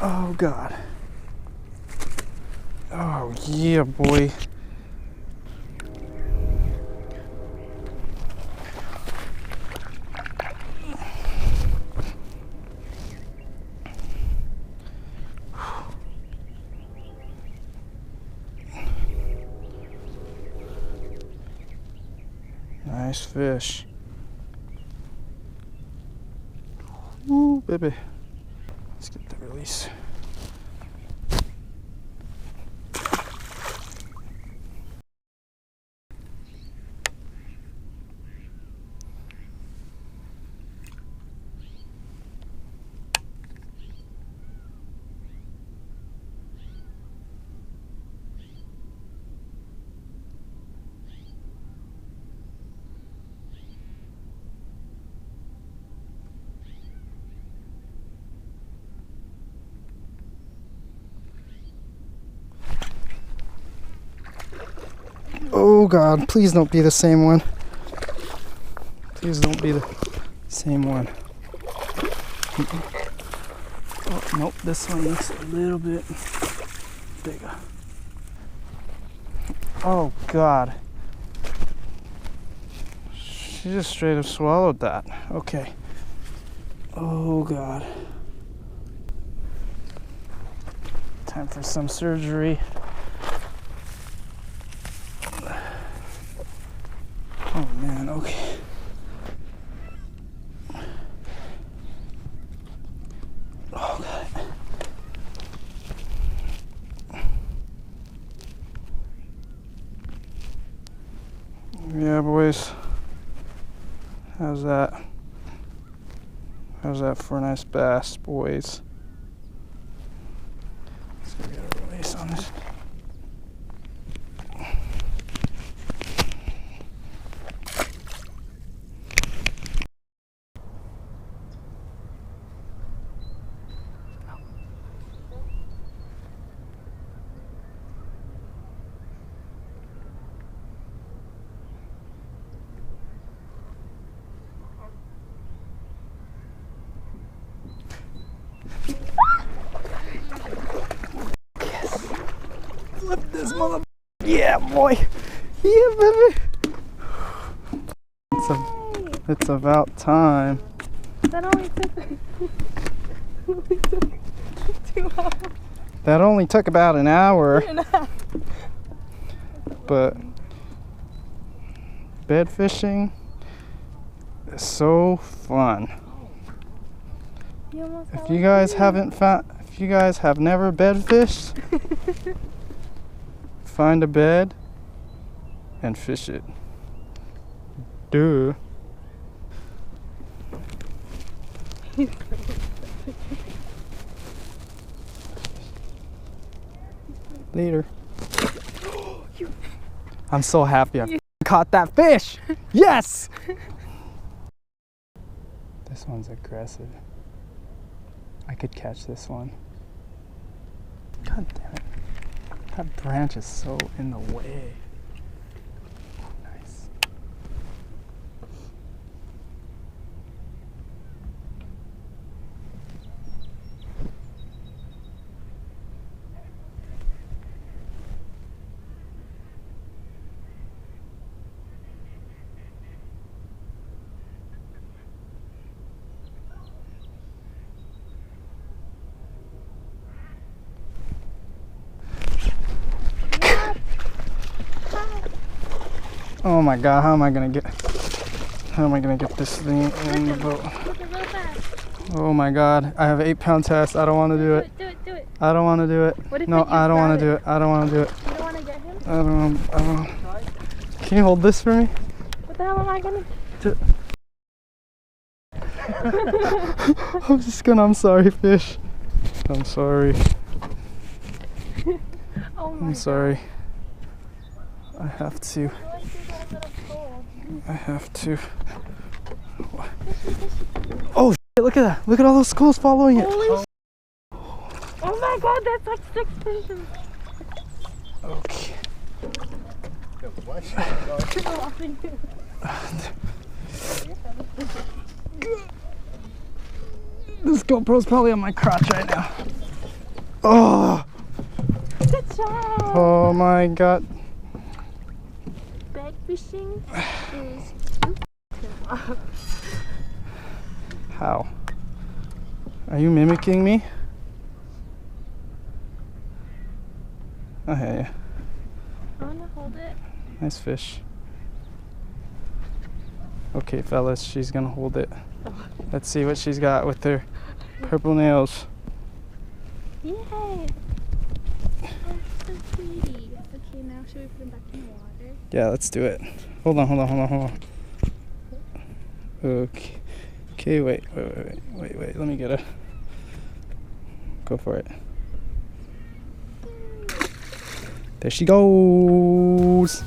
Oh God. Oh yeah, boy. Nice fish. Ooh, baby. Let's get the release. Oh God, please don't be the same one. Please don't be the same one. Oh, nope, this one looks a little bit bigger. Oh God. She just straight up swallowed that. Okay. Oh God. Time for some surgery. Oh man, okay. Oh God. Yeah, boys. How's that? How's that for a nice bass, boys? Let's go get a release on this. Flip this mother. Yeah, boy. Yeah, baby. It's about time. That only took 2 hours. That only took about an hour. 3.5. But bed fishing is so fun. Yeah, You almost got If you one guys too. haven't found, if you guys have never bed fished, find a bed and fish it. Duh. Later. I'm so happy I caught that fish. Yes! This one's aggressive. I could catch this one. God damn it. That branch is so in the way. Nice. Oh my god, how am I gonna get this thing in the boat? Flip it real fast. Oh my god, I have an 8-pound test. I don't want to do it. Do it. I don't want to do it. What if No, you I don't want grab to do it. I don't want to do it. You don't want to get him? I don't. Can you hold this for me? What the hell am I gonna Do- I'm sorry, fish. I'm sorry. Oh my I'm sorry. I have to. God. I like this little hole. I have to. Oh shit, look at that. Look at all those schools following it. Holy Oh my god, that's like 6 fishes. Okay. This GoPro's probably on my crotch right now. Oh. Good job. Oh my god. Bag fishing is How? Are you mimicking me? Oh, yeah. I wanna hold it. Nice fish. Okay, fellas, she's gonna hold it. Let's see what she's got with her purple nails. Yay! Oh, so pretty. Okay, now should we put them back in the water? Yeah, let's do it. Hold on. Okay. Okay, wait. Let me get a. Go for it. There she goes.